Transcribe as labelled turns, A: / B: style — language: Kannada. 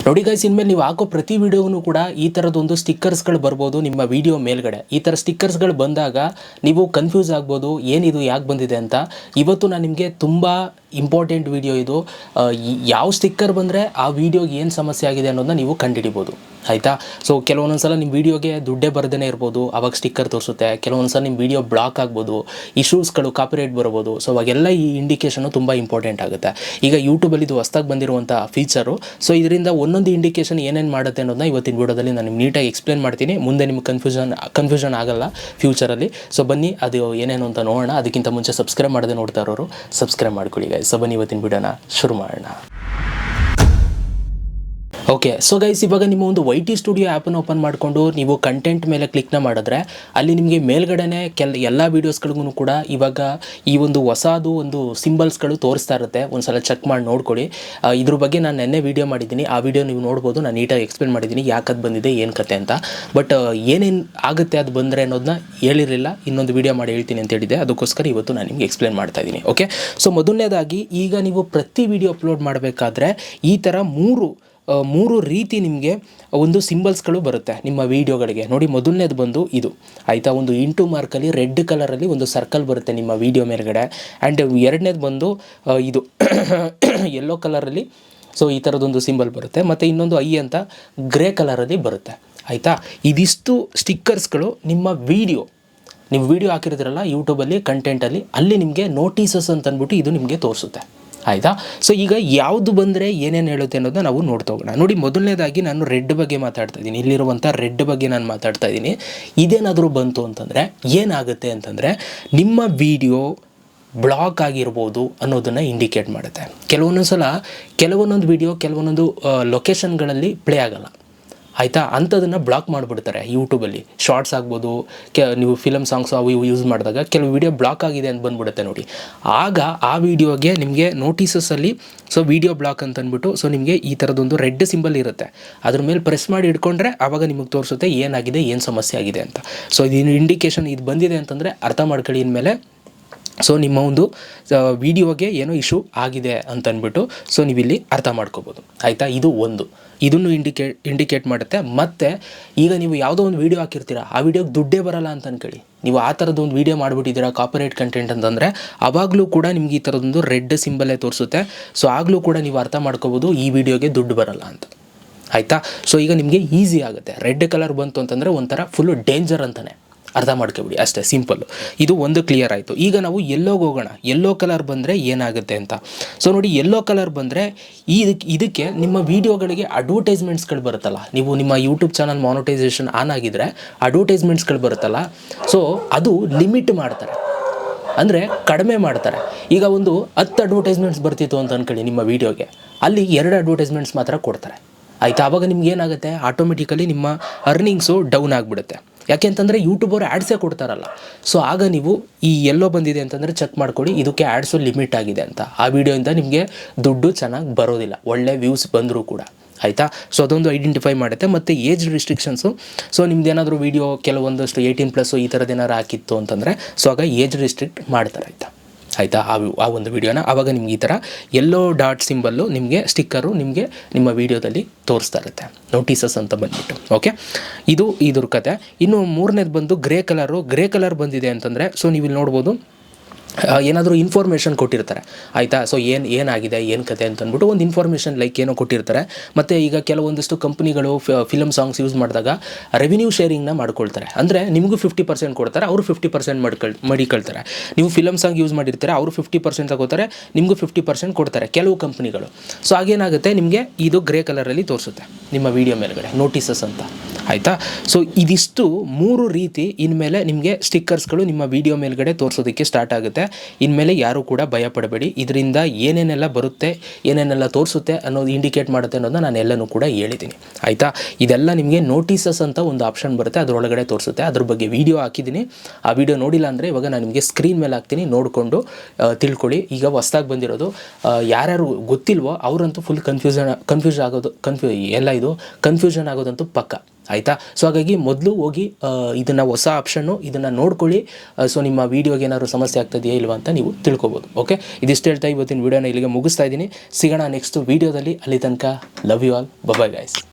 A: ನೋಡಿ ಗೈಸ್, ಇನ್ಮೇಲೆ ನೀವು ಹಾಕೋ ಪ್ರತಿ ವಿಡಿಯೋಗೂ ಕೂಡ ಈ ಥರದೊಂದು ಸ್ಟಿಕ್ಕರ್ಸ್ಗಳು ಬರ್ಬೋದು ನಿಮ್ಮ ವಿಡಿಯೋ ಮೇಲ್ಗಡೆ. ಈ ಥರ ಸ್ಟಿಕ್ಕರ್ಸ್ಗಳು ಬಂದಾಗ ನೀವು ಕನ್ಫ್ಯೂಸ್ ಆಗ್ಬೋದು, ಏನಿದು ಯಾಕೆ ಬಂದಿದೆ ಅಂತ. ಇವತ್ತು ನಾನು ನಿಮಗೆ ತುಂಬ ಇಂಪಾರ್ಟೆಂಟ್ ವಿಡಿಯೋ ಇದು. ಯಾವ ಸ್ಟಿಕ್ಕರ್ ಬಂದರೆ ಆ ವಿಡಿಯೋಗೆ ಏನು ಸಮಸ್ಯೆ ಆಗಿದೆ ಅನ್ನೋದನ್ನ ನೀವು ಕಂಡುಹಿಡಿಬೋದು, ಆಯಿತಾ. ಸೊ ಕೆಲವೊಂದು ಸಲ ನಿಮ್ಮ ವೀಡಿಯೋಗೆ ದುಡ್ಡೇ ಬರ್ದೇ ಇರ್ಬೋದು, ಅವಾಗ ಸ್ಟಿಕ್ಕರ್ ತೋರಿಸುತ್ತೆ. ಕೆಲವೊಂದು ಸಲ ನಿಮ್ಮ ವೀಡಿಯೋ ಬ್ಲಾಕ್ ಆಗ್ಬೋದು, ಇಶ್ಯೂಸ್ಗಳು ಕಾಪಿರೈಟ್ ಬರ್ಬೋದು. ಸೊ ಅವಾಗೆಲ್ಲ ಈ ಇಂಡಿಕೇಷನು ತುಂಬ ಇಂಪಾರ್ಟೆಂಟ್ ಆಗುತ್ತೆ. ಈಗ ಯೂಟ್ಯೂಬಲ್ಲಿ ಇದು ಹೊಸ್ದಾಗಿ ಬಂದಿರುವಂಥ ಫೀಚರು. ಸೊ ಇದರಿಂದ ಒಂದೊಂದು ಇಂಡಿಕೇಷನ್ ಏನೇನು ಮಾಡುತ್ತೆ ಅನ್ನೋದನ್ನ ಇವತ್ತಿನ ವಿಡಿಯೋದಲ್ಲಿ ನಾನು ನಿಮ್ಗೆ ನೀಟಾಗಿ ಎಕ್ಸ್ಪ್ಲೇನ್ ಮಾಡ್ತೀನಿ. ಮುಂದೆ ನಿಮ್ಗೆ ಕನ್ಫ್ಯೂಷನ್ ಆಗಲ್ಲ ಫ್ಯೂಚರಲ್ಲಿ. ಸೊ ಬನ್ನಿ ಅದು ಏನೇನು ಅಂತ ನೋಡೋಣ. ಅದಕ್ಕಿಂತ ಮುಂಚೆ ಸಬ್ಸ್ಕ್ರೈಬ್ ಮಾಡದೆ ನೋಡ್ತಾ ಇರೋರು ಸಬ್ಸ್ಕ್ರೈಬ್ ಮಾಡ್ಕೊಳ್ಳಿ ಗೈಸ್. ಸೊ ಬನ್ನಿ ಇವತ್ತಿನ ವಿಡಿಯೋನ ಶುರು ಮಾಡೋಣ. ಓಕೆ, ಸೊ ಗೈಸ್, ಇವಾಗ ನಿಮ್ಮ ಒಂದು YT ಸ್ಟುಡಿಯೋ ಆ್ಯಪನ್ನು ಓಪನ್ ಮಾಡಿಕೊಂಡು ನೀವು ಕಂಟೆಂಟ್ ಮೇಲೆ ಕ್ಲಿಕ್ನ ಮಾಡಿದ್ರೆ ಅಲ್ಲಿ ನಿಮಗೆ ಮೇಲ್ಗಡೆನೆ ಎಲ್ಲ ವೀಡಿಯೋಸ್ಗಳಿಗೂ ಕೂಡ ಇವಾಗ ಈ ಒಂದು ಹೊಸದು ಒಂದು ಸಿಂಬಲ್ಸ್ಗಳು ತೋರಿಸ್ತಾ ಇರುತ್ತೆ. ಒಂದ್ಸಲ ಚೆಕ್ ಮಾಡಿ ನೋಡ್ಕೊಳ್ಳಿ. ಇದ್ರ ಬಗ್ಗೆ ನಾನು ನೆನ್ನೆ ವೀಡಿಯೋ ಮಾಡಿದ್ದೀನಿ, ಆ ವಿಡಿಯೋ ನೀವು ನೋಡ್ಬೋದು. ನಾನು ನೀಟಾಗಿ ಎಕ್ಸ್ಪ್ಲೇನ್ ಮಾಡಿದ್ದೀನಿ ಯಾಕೆ ಅದು ಬಂದಿದೆ, ಏನು ಕತೆ ಅಂತ. ಬಟ್ ಏನೇನು ಆಗುತ್ತೆ ಅದು ಬಂದರೆ ಅನ್ನೋದನ್ನ ಹೇಳಿರಲಿಲ್ಲ, ಇನ್ನೊಂದು ವೀಡಿಯೋ ಮಾಡಿ ಹೇಳ್ತೀನಿ ಅಂತ ಹೇಳಿದೆ. ಅದಕ್ಕೋಸ್ಕರ ಇವತ್ತು ನಾನು ನಿಮಗೆ ಎಕ್ಸ್ಪ್ಲೇನ್ ಮಾಡ್ತಾ ಇದ್ದೀನಿ. ಓಕೆ, ಸೊ ಮೊದಲನೇದಾಗಿ ಈಗ ನೀವು ಪ್ರತಿ ವಿಡಿಯೋ ಅಪ್ಲೋಡ್ ಮಾಡಬೇಕಾದ್ರೆ ಈ ಥರ ಮೂರು ರೀತಿ ನಿಮಗೆ ಒಂದು ಸಿಂಬಲ್ಸ್ಗಳು ಬರುತ್ತೆ ನಿಮ್ಮ ವೀಡಿಯೋಗಳಿಗೆ. ನೋಡಿ, ಮೊದಲನೇದು ಬಂದು ಇದು, ಆಯಿತಾ. ಒಂದು ಇಂಟು ಮಾರ್ಕಲ್ಲಿ ರೆಡ್ ಕಲರಲ್ಲಿ ಒಂದು ಸರ್ಕಲ್ ಬರುತ್ತೆ ನಿಮ್ಮ ವೀಡಿಯೋ ಮೇಲ್ಗಡೆ. ಆ್ಯಂಡ್ ಎರಡನೇದು ಬಂದು ಇದು ಯೆಲ್ಲೋ ಕಲರಲ್ಲಿ, ಸೊ ಈ ಥರದೊಂದು ಸಿಂಬಲ್ ಬರುತ್ತೆ. ಮತ್ತು ಇನ್ನೊಂದು ಐ ಅಂತ ಗ್ರೇ ಕಲರಲ್ಲಿ ಬರುತ್ತೆ, ಆಯಿತಾ. ಇದಿಷ್ಟು ಸ್ಟಿಕ್ಕರ್ಸ್ಗಳು ನಿಮ್ಮ ನೀವು ವೀಡಿಯೋ ಹಾಕಿರ್ತೀರಲ್ಲ ಯೂಟ್ಯೂಬಲ್ಲಿ ಕಂಟೆಂಟಲ್ಲಿ, ಅಲ್ಲಿ ನಿಮಗೆ ನೋಟಿಸಸ್ ಅಂತ ಅಂದ್ಬಿಟ್ಟು ಇದು ನಿಮಗೆ ತೋರಿಸುತ್ತೆ, ಆಯಿತಾ. ಸೊ ಈಗ ಯಾವುದು ಬಂದರೆ ಏನೇನು ಹೇಳುತ್ತೆ ಅನ್ನೋದನ್ನ ನಾವು ನೋಡ್ತಾ ಹೋಗೋಣ. ನೋಡಿ, ಮೊದಲನೇದಾಗಿ ನಾನು ರೆಡ್ ಬಗ್ಗೆ ಮಾತಾಡ್ತಾ ಇದ್ದೀನಿ, ಇಲ್ಲಿರುವಂಥ ರೆಡ್ ಬಗ್ಗೆ ನಾನು ಮಾತಾಡ್ತಾ ಇದ್ದೀನಿ. ಇದೇನಾದರೂ ಬಂತು ಅಂತಂದರೆ ಏನಾಗುತ್ತೆ ಅಂತಂದರೆ ನಿಮ್ಮ ವಿಡಿಯೋ ಬ್ಲಾಕ್ ಆಗಿರ್ಬೋದು ಅನ್ನೋದನ್ನು ಇಂಡಿಕೇಟ್ ಮಾಡುತ್ತೆ. ಕೆಲವೊಂದೊಂದು ವಿಡಿಯೋ ಕೆಲವೊಂದೊಂದು ಲೊಕೇಶನ್ಗಳಲ್ಲಿ ಪ್ಲೇ ಆಗಲ್ಲ, ಆಯಿತಾ. ಅಂಥದನ್ನು ಬ್ಲಾಕ್ ಮಾಡಿಬಿಡ್ತಾರೆ ಯೂಟ್ಯೂಬಲ್ಲಿ. ಶಾರ್ಟ್ಸ್ ಆಗ್ಬೋದು, ನೀವು ಫಿಲಮ್ ಸಾಂಗ್ಸ್ ಅವು ಇವು ಯೂಸ್ ಮಾಡಿದಾಗ ಕೆಲವು ವೀಡಿಯೋ ಬ್ಲಾಕ್ ಆಗಿದೆ ಅಂತ ಬಂದುಬಿಡುತ್ತೆ ನೋಡಿ. ಆಗ ಆ ವಿಡಿಯೋಗೆ ನಿಮಗೆ ನೋಟಿಸಸಲ್ಲಿ ಸೊ ವಿಡಿಯೋ ಬ್ಲಾಕ್ ಅಂತ ಅಂದ್ಬಿಟ್ಟು ಸೊ ನಿಮಗೆ ಈ ಥರದೊಂದು ರೆಡ್ ಸಿಂಬಲ್ ಇರುತ್ತೆ. ಅದ್ರ ಮೇಲೆ ಪ್ರೆಸ್ ಮಾಡಿ ಇಟ್ಕೊಂಡ್ರೆ ಆವಾಗ ನಿಮಗೆ ತೋರಿಸುತ್ತೆ ಏನಾಗಿದೆ, ಏನು ಸಮಸ್ಯೆ ಆಗಿದೆ ಅಂತ. ಸೊ ಇದು ಇಂಡಿಕೇಶನ್ ಇದು ಬಂದಿದೆ ಅಂತಂದರೆ ಅರ್ಥ ಮಾಡ್ಕೊಳ್ಳಿ ಇನ್ಮೇಲೆ. ಸೊ ನಿಮ್ಮ ಒಂದು ವಿಡಿಯೋಗೆ ಏನೋ ಇಶ್ಯೂ ಆಗಿದೆ ಅಂತ ಅಂದ್ಬಿಟ್ಟು ಸೊ ನೀವಿಲ್ಲಿ ಅರ್ಥ ಮಾಡ್ಕೋಬೋದು, ಆಯಿತಾ. ಇದನ್ನು ಇಂಡಿಕೇಟ್ ಮಾಡುತ್ತೆ. ಮತ್ತು ಈಗ ನೀವು ಯಾವುದೋ ಒಂದು ವೀಡಿಯೋ ಹಾಕಿರ್ತೀರ, ಆ ವಿಡಿಯೋಗೆ ದುಡ್ಡೇ ಬರಲ್ಲ ಅಂತ ಅನ್ಕೊಳ್ಳಿ. ನೀವು ಆ ಥರದ್ದು ಒಂದು ವೀಡಿಯೋ ಮಾಡಿಬಿಟ್ಟಿದ್ದೀರಾ ಕಾಪಿರೈಟ್ ಕಂಟೆಂಟ್ ಅಂತಂದರೆ ಆವಾಗಲೂ ಕೂಡ ನಿಮ್ಗೆ ಈ ಥರದೊಂದು ರೆಡ್ ಸಿಂಬಲ್ಲೇ ತೋರಿಸುತ್ತೆ. ಸೊ ಆಗಲೂ ಕೂಡ ನೀವು ಅರ್ಥ ಮಾಡ್ಕೋಬೋದು ಈ ವಿಡಿಯೋಗೆ ದುಡ್ಡು ಬರಲ್ಲ ಅಂತ, ಆಯಿತಾ. ಸೊ ಈಗ ನಿಮಗೆ ಈಸಿ ಆಗುತ್ತೆ. ರೆಡ್ ಕಲರ್ ಬಂತು ಅಂತಂದರೆ ಒಂಥರ ಫುಲ್ಲು ಡೇಂಜರ್ ಅಂತಲೇ ಅರ್ಥ ಮಾಡ್ಕೊಬಿಡಿ, ಅಷ್ಟೇ ಸಿಂಪಲ್ಲು. ಇದು ಒಂದು ಕ್ಲಿಯರ್ ಆಯಿತು. ಈಗ ನಾವು ಯೆಲ್ಲೋಗೆ ಹೋಗೋಣ. ಯೆಲ್ಲೋ ಕಲರ್ ಬಂದರೆ ಏನಾಗುತ್ತೆ ಅಂತ. ಸೊ ನೋಡಿ, ಯೆಲ್ಲೋ ಕಲರ್ ಬಂದರೆ ಇದಕ್ಕೆ ನಿಮ್ಮ ವೀಡಿಯೋಗಳಿಗೆ ಅಡ್ವರ್ಟೈಸ್ಮೆಂಟ್ಸ್ಗಳು ಬರುತ್ತಲ್ಲ, ನೀವು ನಿಮ್ಮ ಯೂಟ್ಯೂಬ್ ಚಾನಲ್ ಮಾನಿಟೈಸೇಷನ್ ಆನ್ ಆಗಿದ್ದರೆ ಅಡ್ವರ್ಟೈಸ್ಮೆಂಟ್ಸ್ಗಳು ಬರುತ್ತಲ್ಲ, ಸೊ ಅದು ಲಿಮಿಟ್ ಮಾಡ್ತಾರೆ, ಅಂದರೆ ಕಡಿಮೆ ಮಾಡ್ತಾರೆ. ಈಗ ಒಂದು 10 ಅಡ್ವರ್ಟೈಸ್ಮೆಂಟ್ಸ್ ಬರ್ತಿತ್ತು ಅಂತ ಅಂದ್ಕೊಳ್ಳಿ ನಿಮ್ಮ ವೀಡಿಯೋಗೆ, ಅಲ್ಲಿ 2 ಅಡ್ವರ್ಟೈಸ್ಮೆಂಟ್ಸ್ ಮಾತ್ರ ಕೊಡ್ತಾರೆ, ಆಯಿತಾ. ಆವಾಗ ನಿಮ್ಗೆ ಏನಾಗುತ್ತೆ, ಆಟೋಮೆಟಿಕಲಿ ನಿಮ್ಮ ಅರ್ನಿಂಗ್ಸು ಡೌನ್ ಆಗಿಬಿಡುತ್ತೆ. ಯಾಕೆ ಅಂತಂದರೆ ಯೂಟ್ಯೂಬರು ಆ್ಯಡ್ಸೇ ಕೊಡ್ತಾರಲ್ಲ. ಸೊ ಆಗ ನೀವು ಈ ಎಲ್ಲೋ ಬಂದಿದೆ ಅಂತಂದರೆ ಚೆಕ್ ಮಾಡ್ಕೊಳ್ಳಿ, ಇದಕ್ಕೆ ಆ್ಯಡ್ಸು ಲಿಮಿಟ್ ಆಗಿದೆ ಅಂತ. ಆ ವಿಡಿಯೋಯಿಂದ ನಿಮಗೆ ದುಡ್ಡು ಚೆನ್ನಾಗಿ ಬರೋದಿಲ್ಲ, ಒಳ್ಳೆ ವ್ಯೂಸ್ ಬಂದರೂ ಕೂಡ, ಆಯಿತಾ. ಸೊ ಅದೊಂದು ಐಡೆಂಟಿಫೈ ಮಾಡುತ್ತೆ. ಮತ್ತು ಏಜ್ ರಿಸ್ಟ್ರಿಕ್ಷನ್ಸು. ಸೊ ನಿಮ್ದೇನಾದರೂ ವೀಡಿಯೋ ಕೆಲವೊಂದಷ್ಟು 18+ ಈ ಥರದ್ದೇನಾರು ಹಾಕಿತ್ತು ಅಂತಂದರೆ ಸೊ ಆಗ ಏಜ್ ರಿಸ್ಟ್ರಿಕ್ಟ್ ಮಾಡ್ತಾರೆ, ಆಯಿತಾ. ಆ ಒಂದು ವೀಡಿಯೋನ ಆವಾಗ ನಿಮ್ಗೆ ಈ ಥರ ಯೆಲ್ಲೋ ಡಾಟ್ ಸಿಂಬಲ್ಲು ನಿಮಗೆ ಸ್ಟಿಕ್ಕರು ನಿಮಗೆ ನಿಮ್ಮ ವೀಡಿಯೋದಲ್ಲಿ ತೋರಿಸ್ತಾ ಇರುತ್ತೆ, ನೋಟಿಸಸ್ ಅಂತ ಬಂದುಬಿಟ್ಟು. ಓಕೆ, ಇದ್ರ ಕತೆ. ಇನ್ನು ಮೂರನೇದು ಬಂದು ಗ್ರೇ ಕಲರ್ ಬಂದಿದೆ ಅಂತಂದರೆ ಸೊ ನೀವು ಇಲ್ಲಿ ನೋಡ್ಬೋದು, ಏನಾದರೂ ಇನ್ಫಾರ್ಮೇಷನ್ ಕೊಟ್ಟಿರ್ತಾರೆ, ಆಯಿತಾ. ಸೊ ಏನಾಗಿದೆ ಏನು ಕತೆ ಅಂತ ಅಂದ್ಬಿಟ್ಟು ಒಂದು ಇನ್ಫಾರ್ಮೇಷನ್ ಲೈಕ್ ಏನೋ ಕೊಟ್ಟಿರ್ತಾರೆ. ಮತ್ತು ಈಗ ಕೆಲವೊಂದಿಷ್ಟು ಕಂಪ್ನಿಗಳು ಫಿಲಮ್ ಸಾಂಗ್ಸ್ ಯೂಸ್ ಮಾಡಿದಾಗ ರೆವಿನ್ಯೂ ಶೇರಿಂಗ್ನ ಮಾಡ್ಕೊಳ್ತಾರೆ. ಅಂದರೆ ನಿಮಗೂ 50% ಕೊಡ್ತಾರೆ, ಅವರು 50% ಮಡಿಕೊಳ್ತಾರೆ. ನೀವು ಫಿಲಮ್ ಸಾಂಗ್ ಯೂಸ್ ಮಾಡಿರ್ತಾರೆ, ಅವರು 50% ತಗೋತಾರೆ, ನಿಮಗೂ 50% ಕೊಡ್ತಾರೆ ಕೆಲವು ಕಂಪ್ನಿಗಳು. ಸೊ ಹಾಗೇನಾಗುತ್ತೆ, ನಿಮಗೆ ಇದು ಗ್ರೇ ಕಲರಲ್ಲಿ ತೋರಿಸುತ್ತೆ ನಿಮ್ಮ ವೀಡಿಯೋ ಮೇಲ್ಗಡೆ ನೋಟಿಸಸ್ ಅಂತ, ಆಯಿತಾ. ಸೊ ಇದಿಷ್ಟು 3 ರೀತಿ ಇನ್ಮೇಲೆ ನಿಮಗೆ ಸ್ಟಿಕ್ಕರ್ಸ್ಗಳು ನಿಮ್ಮ ವೀಡಿಯೋ ಮೇಲ್ಗಡೆ ತೋರಿಸೋದಕ್ಕೆ ಸ್ಟಾರ್ಟ್ ಆಗುತ್ತೆ. ಇನ್ಮೇಲೆ ಯಾರೂ ಕೂಡ ಭಯ ಪಡಬೇಡಿ. ಇದರಿಂದ ಏನೇನೆಲ್ಲ ಬರುತ್ತೆ, ಏನೇನೆಲ್ಲ ತೋರಿಸುತ್ತೆ ಅನ್ನೋದು ಇಂಡಿಕೇಟ್ ಮಾಡುತ್ತೆ ಅನ್ನೋದನ್ನ ನಾನು ಎಲ್ಲನೂ ಕೂಡ ಹೇಳಿದ್ದೀನಿ, ಆಯಿತಾ. ಇದೆಲ್ಲ ನಿಮಗೆ ನೋಟಿಸಸ್ ಅಂತ ಒಂದು ಆಪ್ಷನ್ ಬರುತ್ತೆ, ಅದರೊಳಗಡೆ ತೋರಿಸುತ್ತೆ. ಅದ್ರ ಬಗ್ಗೆ ವೀಡಿಯೋ ಹಾಕಿದ್ದೀನಿ, ಆ ವಿಡಿಯೋ ನೋಡಿಲ್ಲ ಅಂದರೆ ಇವಾಗ ನಾನು ನಿಮಗೆ ಸ್ಕ್ರೀನ್ ಮೇಲೆ ಹಾಕ್ತೀನಿ, ನೋಡಿಕೊಂಡು ತಿಳ್ಕೊಳ್ಳಿ. ಈಗ ಹೊಸ್ದಾಗಿ ಬಂದಿರೋದು ಯಾರ್ಯಾರು ಗೊತ್ತಿಲ್ವೋ ಅವರಂತೂ ಫುಲ್ ಕನ್ಫ್ಯೂಷನ್ ಆಗೋದಂತೂ ಪಕ್ಕ, ಆಯಿತಾ. ಸೊ ಹಾಗಾಗಿ ಮೊದಲು ಹೋಗಿ ಇದನ್ನು ಹೊಸ ಆಪ್ಷನ್ನು ಇದನ್ನು ನೋಡ್ಕೊಳ್ಳಿ. ಸೊ ನಿಮ್ಮ ವೀಡಿಯೋಗೆ ಏನಾದ್ರು ಸಮಸ್ಯೆ ಆಗ್ತದೆಯಾ ಇಲ್ವಾ ಅಂತ ನೀವು ತಿಳ್ಕೊಬೋದು. ಓಕೆ, ಇದಿಷ್ಟು ಹೇಳ್ತಾ ಇವತ್ತಿನ ವೀಡಿಯೋನ ಇಲ್ಲಿಗೆ ಮುಗಿಸ್ತಾ ಇದ್ದೀನಿ. ಸಿಗೋಣ ನೆಕ್ಸ್ಟ್ ವೀಡಿಯೋದಲ್ಲಿ. ಅಲ್ಲಿ ತನಕ love you all, bye guys.